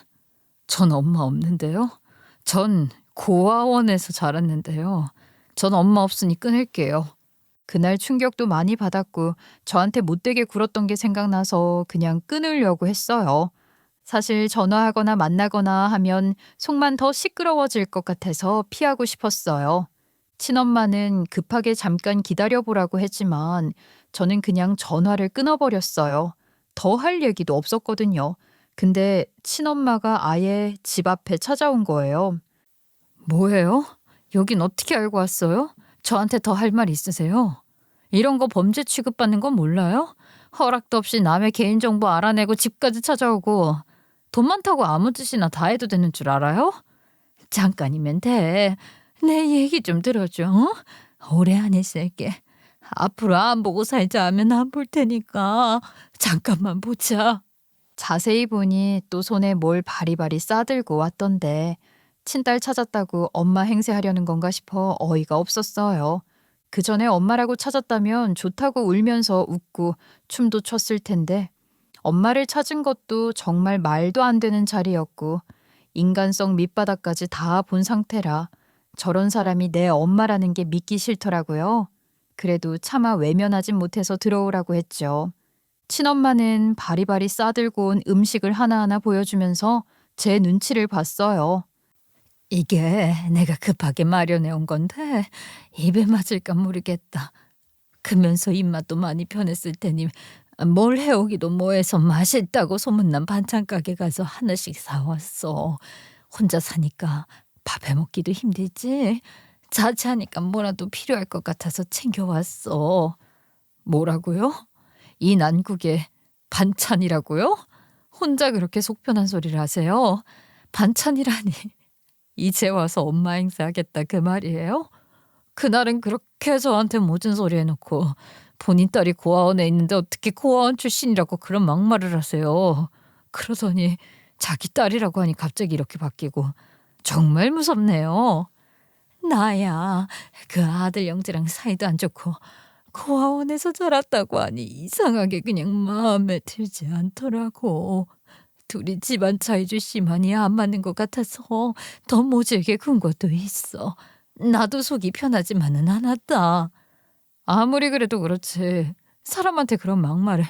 전 엄마 없는데요. 전 고아원에서 자랐는데요. 전 엄마 없으니 끊을게요. 그날 충격도 많이 받았고 저한테 못되게 굴었던 게 생각나서 그냥 끊으려고 했어요. 사실 전화하거나 만나거나 하면 속만 더 시끄러워질 것 같아서 피하고 싶었어요. 친엄마는 급하게 잠깐 기다려보라고 했지만 저는 그냥 전화를 끊어버렸어요. 더 할 얘기도 없었거든요. 근데 친엄마가 아예 집 앞에 찾아온 거예요. 뭐예요? 여긴 어떻게 알고 왔어요? 저한테 더 할 말 있으세요? 이런 거 범죄 취급받는 건 몰라요? 허락도 없이 남의 개인정보 알아내고 집까지 찾아오고 돈 많다고 아무 짓이나 다 해도 되는 줄 알아요? 잠깐이면 돼. 내 얘기 좀 들어줘. 어? 오래 안 있을게. 앞으로 안 보고 살자 하면 안 볼 테니까 잠깐만 보자. 자세히 보니 또 손에 뭘 바리바리 싸들고 왔던데 친딸 찾았다고 엄마 행세하려는 건가 싶어 어이가 없었어요. 그 전에 엄마라고 찾았다면 좋다고 울면서 웃고 춤도 췄을 텐데 엄마를 찾은 것도 정말 말도 안 되는 자리였고 인간성 밑바닥까지 다 본 상태라 저런 사람이 내 엄마라는 게 믿기 싫더라고요. 그래도 차마 외면하진 못해서 들어오라고 했죠. 친엄마는 바리바리 싸들고 온 음식을 하나하나 보여주면서 제 눈치를 봤어요. 이게 내가 급하게 마련해 온 건데 입에 맞을까 모르겠다. 크면서 입맛도 많이 변했을 테니 뭘 해오기도 뭐해서 맛있다고 소문난 반찬 가게 가서 하나씩 사왔어. 혼자 사니까 밥 해먹기도 힘들지. 자취하니까 뭐라도 필요할 것 같아서 챙겨왔어. 뭐라고요? 이 난국에 반찬이라고요? 혼자 그렇게 속편한 소리를 하세요? 반찬이라니. 이제 와서 엄마 행세하겠다 그 말이에요? 그날은 그렇게 저한테 모진 소리 해놓고 본인 딸이 고아원에 있는데 어떻게 고아원 출신이라고 그런 막말을 하세요. 그러더니 자기 딸이라고 하니 갑자기 이렇게 바뀌고 정말 무섭네요. 나야 그 아들 형제랑 사이도 안 좋고 고아원에서 자랐다고 하니 이상하게 그냥 마음에 들지 않더라고. 둘이 집안 차이도 심하니 안 맞는 것 같아서 더 모질게 군 것도 있어. 나도 속이 편하지만은 않았다. 아무리 그래도 그렇지 사람한테 그런 막말을.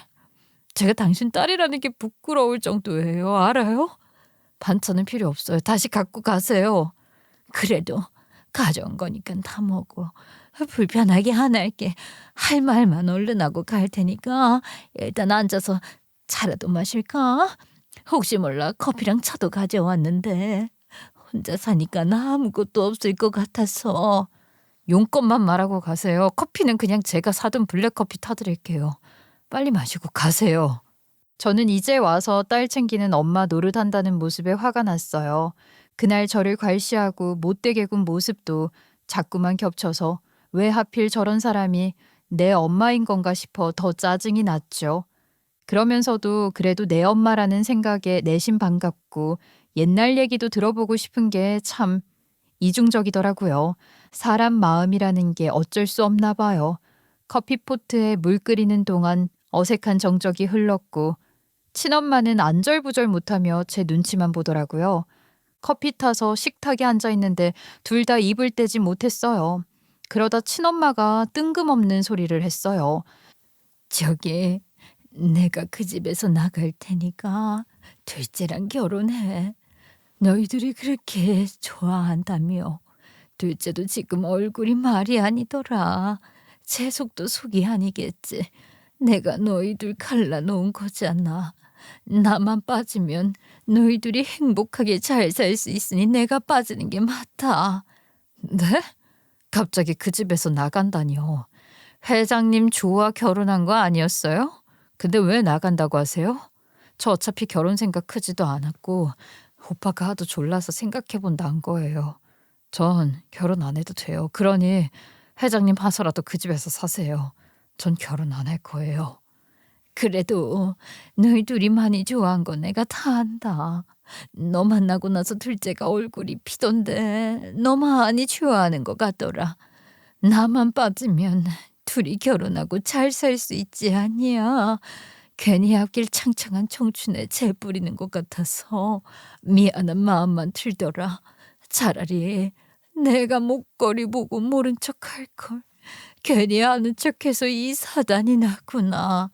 제가 당신 딸이라는 게 부끄러울 정도예요. 알아요? 반찬은 필요 없어요. 다시 갖고 가세요. 그래도 가져온 거니까 다 먹어. 불편하게 안 할게. 할 말만 얼른 하고 갈 테니까 일단 앉아서 차라도 마실까? 혹시 몰라 커피랑 차도 가져왔는데 혼자 사니까 나 아무것도 없을 것 같아서. 용건만 말하고 가세요. 커피는 그냥 제가 사둔 블랙커피 타드릴게요. 빨리 마시고 가세요. 저는 이제 와서 딸 챙기는 엄마 노릇한다는 모습에 화가 났어요. 그날 저를 괄시하고 못되게 군 모습도 자꾸만 겹쳐서 왜 하필 저런 사람이 내 엄마인 건가 싶어 더 짜증이 났죠. 그러면서도 그래도 내 엄마라는 생각에 내심 반갑고 옛날 얘기도 들어보고 싶은 게 참 이중적이더라고요. 사람 마음이라는 게 어쩔 수 없나 봐요. 커피포트에 물 끓이는 동안 어색한 정적이 흘렀고 친엄마는 안절부절 못하며 제 눈치만 보더라고요. 커피 타서 식탁에 앉아있는데 둘 다 입을 떼지 못했어요. 그러다 친엄마가 뜬금없는 소리를 했어요. 저기 내가 그 집에서 나갈 테니까 둘째랑 결혼해. 너희들이 그렇게 좋아한다며. 둘째도 지금 얼굴이 말이 아니더라. 제 속도 속이 아니겠지. 내가 너희들 갈라놓은 거잖아. 나만 빠지면 너희들이 행복하게 잘 살 수 있으니 내가 빠지는 게 맞다. 네? 갑자기 그 집에서 나간다니요. 회장님 조와 결혼한 거 아니었어요? 근데 왜 나간다고 하세요? 저 어차피 결혼 생각 크지도 않았고 오빠가 하도 졸라서 생각해본다 한 거예요. 전 결혼 안 해도 돼요. 그러니 회장님 봐서라도 그 집에서 사세요. 전 결혼 안 할 거예요. 그래도 너희 둘이 많이 좋아한 건 내가 다 안다. 너 만나고 나서 둘째가 얼굴이 피던데 너 많이 좋아하는 것 같더라. 나만 빠지면 둘이 결혼하고 잘 살 수 있지 않냐. 괜히 앞길 창창한 청춘에 재 뿌리는 것 같아서 미안한 마음만 들더라. 차라리 내가 목걸이 보고 모른 척 할걸. 괜히 아는 척해서 이 사단이 났구나.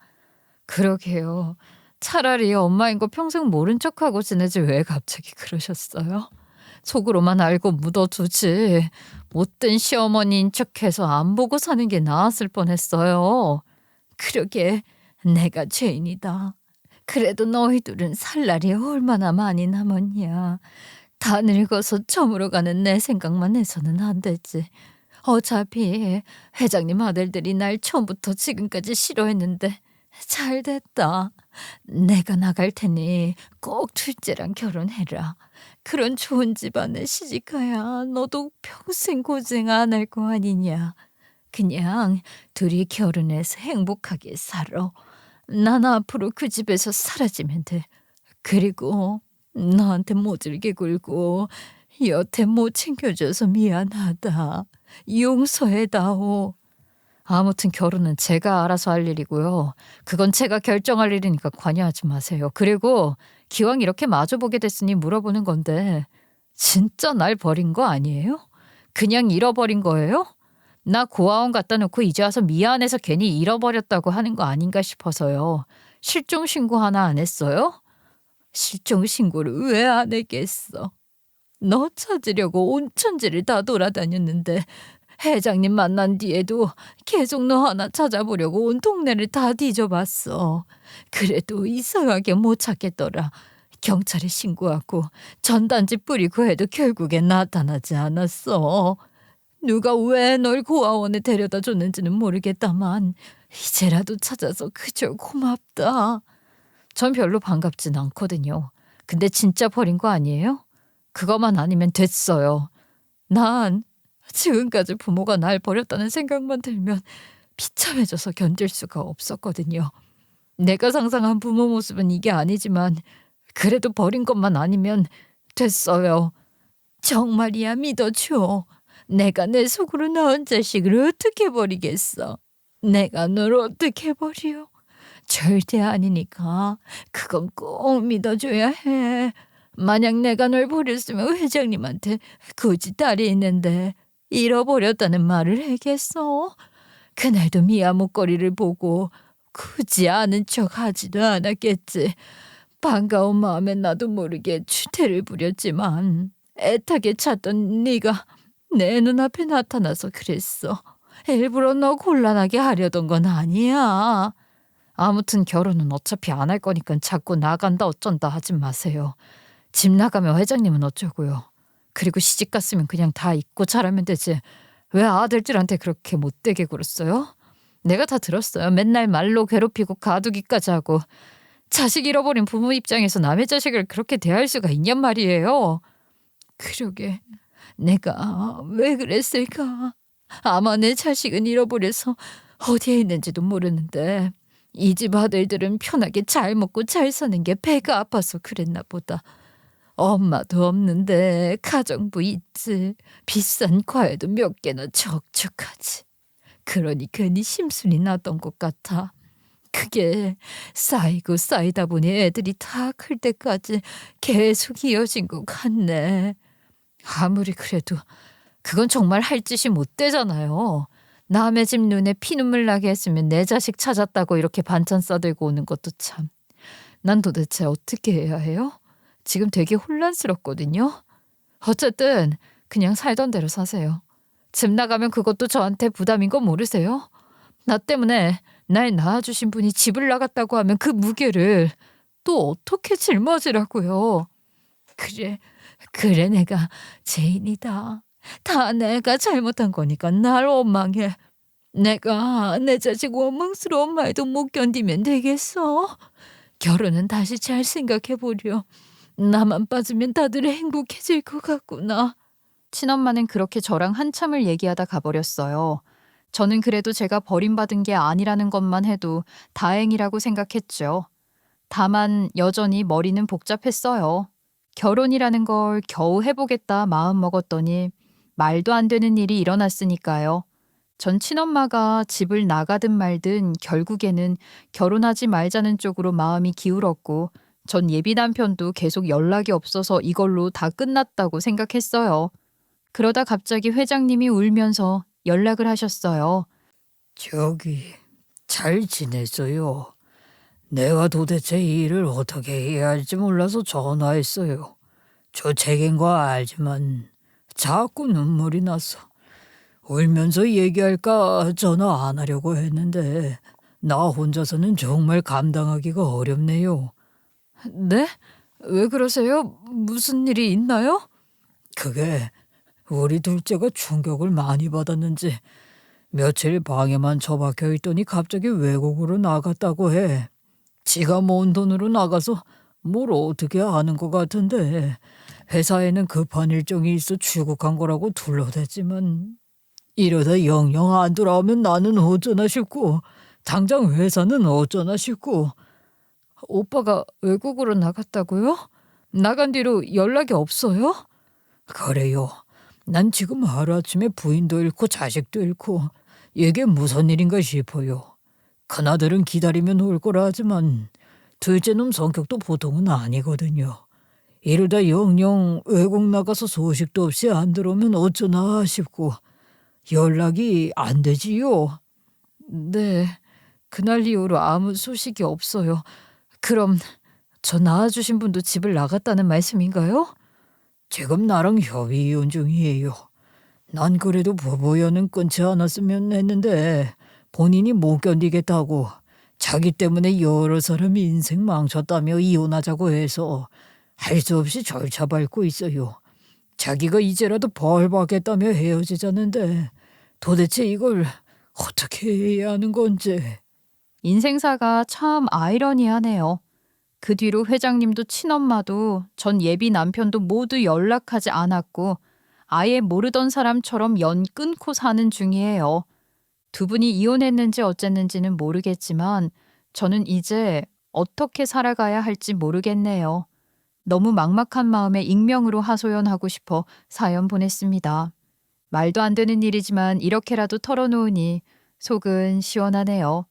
그러게요. 차라리 엄마인 거 평생 모른 척하고 지내지 왜 갑자기 그러셨어요? 속으로만 알고 묻어두지. 못된 시어머니인 척해서 안 보고 사는 게 나았을 뻔했어요. 그러게 내가 죄인이다. 그래도 너희들은 살 날이 얼마나 많이 남았냐. 다 늙어서 저물어가는 내 생각만 해서는 안 되지. 어차피 회장님 아들들이 날 처음부터 지금까지 싫어했는데 잘 됐다. 내가 나갈 테니 꼭 둘째랑 결혼해라. 그런 좋은 집안에 시집가야 너도 평생 고생 안 할 거 아니냐. 그냥 둘이 결혼해서 행복하게 살아. 난 앞으로 그 집에서 사라지면 돼. 그리고 너한테 모질게 굴고 여태 못 챙겨줘서 미안하다. 용서해다오. 아무튼 결혼은 제가 알아서 할 일이고요. 그건 제가 결정할 일이니까 관여하지 마세요. 그리고 기왕 이렇게 마주보게 됐으니 물어보는 건데 진짜 날 버린 거 아니에요? 그냥 잃어버린 거예요? 나 고아원 갖다 놓고 이제 와서 미안해서 괜히 잃어버렸다고 하는 거 아닌가 싶어서요. 실종 신고 하나 안 했어요? 실종 신고를 왜 안 했겠어? 너 찾으려고 온 천지를 다 돌아다녔는데 회장님 만난 뒤에도 계속 너 하나 찾아보려고 온 동네를 다 뒤져봤어. 그래도 이상하게 못 찾겠더라. 경찰에 신고하고 전단지 뿌리고 해도 결국엔 나타나지 않았어. 누가 왜 널 고아원에 데려다 줬는지는 모르겠다만 이제라도 찾아서 그저 고맙다. 전 별로 반갑진 않거든요. 근데 진짜 버린 거 아니에요? 그것만 아니면 됐어요. 난 지금까지 부모가 날 버렸다는 생각만 들면 비참해져서 견딜 수가 없었거든요. 내가 상상한 부모 모습은 이게 아니지만 그래도 버린 것만 아니면 됐어요. 정말이야 믿어줘. 내가 내 속으로 낳은 자식을 어떻게 버리겠어. 내가 널 어떻게 버려. 절대 아니니까 그건 꼭 믿어줘야 해. 만약 내가 널 버렸으면 회장님한테 굳이 딸이 있는데 잃어버렸다는 말을 해겠어? 그날도 미아 목걸이를 보고 굳이 아는 척 하지도 않았겠지. 반가운 마음에 나도 모르게 추태를 부렸지만 애타게 찾던 네가 내 눈앞에 나타나서 그랬어. 일부러 너 곤란하게 하려던 건 아니야. 아무튼 결혼은 어차피 안 할 거니까 자꾸 나간다 어쩐다 하지 마세요. 집 나가면 회장님은 어쩌고요. 그리고 시집 갔으면 그냥 다 잊고 자라면 되지. 왜 아들들한테 그렇게 못되게 굴었어요? 내가 다 들었어요. 맨날 말로 괴롭히고 가두기까지 하고. 자식 잃어버린 부모 입장에서 남의 자식을 그렇게 대할 수가 있냔 말이에요. 그러게 내가 왜 그랬을까? 아마 내 자식은 잃어버려서 어디에 있는지도 모르는데 이 집 아들들은 편하게 잘 먹고 잘 사는 게 배가 아파서 그랬나 보다. 엄마도 없는데 가정부 있지. 비싼 과외도 몇 개나 적적하지. 그러니 괜히 심술이 났던 것 같아. 그게 쌓이고 쌓이다 보니 애들이 다 클 때까지 계속 이어진 것 같네. 아무리 그래도 그건 정말 할 짓이 못 되잖아요. 남의 집 눈에 피눈물 나게 했으면 내 자식 찾았다고 이렇게 반찬 싸들고 오는 것도 참. 난 도대체 어떻게 해야 해요? 지금 되게 혼란스럽거든요. 어쨌든 그냥 살던 대로 사세요. 집 나가면 그것도 저한테 부담인 거 모르세요? 나 때문에 날 낳아주신 분이 집을 나갔다고 하면 그 무게를 또 어떻게 짊어지라고요. 그래 내가 죄인이다. 다 내가 잘못한 거니까 날 원망해. 내가 내 자식 원망스러운 말도 못 견디면 되겠어. 결혼은 다시 잘 생각해보려. 나만 빠지면 다들 행복해질 것 같구나. 친엄마는 그렇게 저랑 한참을 얘기하다 가버렸어요. 저는 그래도 제가 버림받은 게 아니라는 것만 해도 다행이라고 생각했죠. 다만 여전히 머리는 복잡했어요. 결혼이라는 걸 겨우 해보겠다 마음 먹었더니 말도 안 되는 일이 일어났으니까요. 전 친엄마가 집을 나가든 말든 결국에는 결혼하지 말자는 쪽으로 마음이 기울었고 전 예비 남편도 계속 연락이 없어서 이걸로 다 끝났다고 생각했어요. 그러다 갑자기 회장님이 울면서 연락을 하셨어요. 저기 잘 지냈어요. 내가 도대체 이 일을 어떻게 해야 할지 몰라서 전화했어요. 저 책인 거 알지만 자꾸 눈물이 나서 울면서 얘기할까 전화 안 하려고 했는데 나 혼자서는 정말 감당하기가 어렵네요. 네? 왜 그러세요? 무슨 일이 있나요? 그게 우리 둘째가 충격을 많이 받았는지 며칠 방에만 처박혀 있더니 갑자기 외국으로 나갔다고 해. 지가 모은 돈으로 나가서 뭘 어떻게 아는 것 같은데 회사에는 급한 일정이 있어 출국한 거라고 둘러댔지만 이러다 영영 안 돌아오면 나는 어쩌나 싶고 당장 회사는 어쩌나 싶고. 오빠가 외국으로 나갔다고요? 나간 뒤로 연락이 없어요? 그래요. 난 지금 하루아침에 부인도 잃고 자식도 잃고 이게 무슨 일인가 싶어요. 큰아들은 기다리면 올 거라 하지만 둘째 놈 성격도 보통은 아니거든요. 이러다 영영 외국 나가서 소식도 없이 안 들어오면 어쩌나 싶고 연락이 안 되지요. 네, 그날 이후로 아무 소식이 없어요. 그럼 저 낳아주신 분도 집을 나갔다는 말씀인가요? 지금 나랑 협의 이혼 중이에요. 난 그래도 부부연은 끊지 않았으면 했는데 본인이 못 견디겠다고 자기 때문에 여러 사람이 인생 망쳤다며 이혼하자고 해서 할 수 없이 절차 밟고 있어요. 자기가 이제라도 벌 받겠다며 헤어지자는데 도대체 이걸 어떻게 해야 하는 건지. 인생사가 참 아이러니하네요. 그 뒤로 회장님도 친엄마도 전 예비 남편도 모두 연락하지 않았고 아예 모르던 사람처럼 연 끊고 사는 중이에요. 두 분이 이혼했는지 어쨌는지는 모르겠지만 저는 이제 어떻게 살아가야 할지 모르겠네요. 너무 막막한 마음에 익명으로 하소연하고 싶어 사연 보냈습니다. 말도 안 되는 일이지만 이렇게라도 털어놓으니 속은 시원하네요.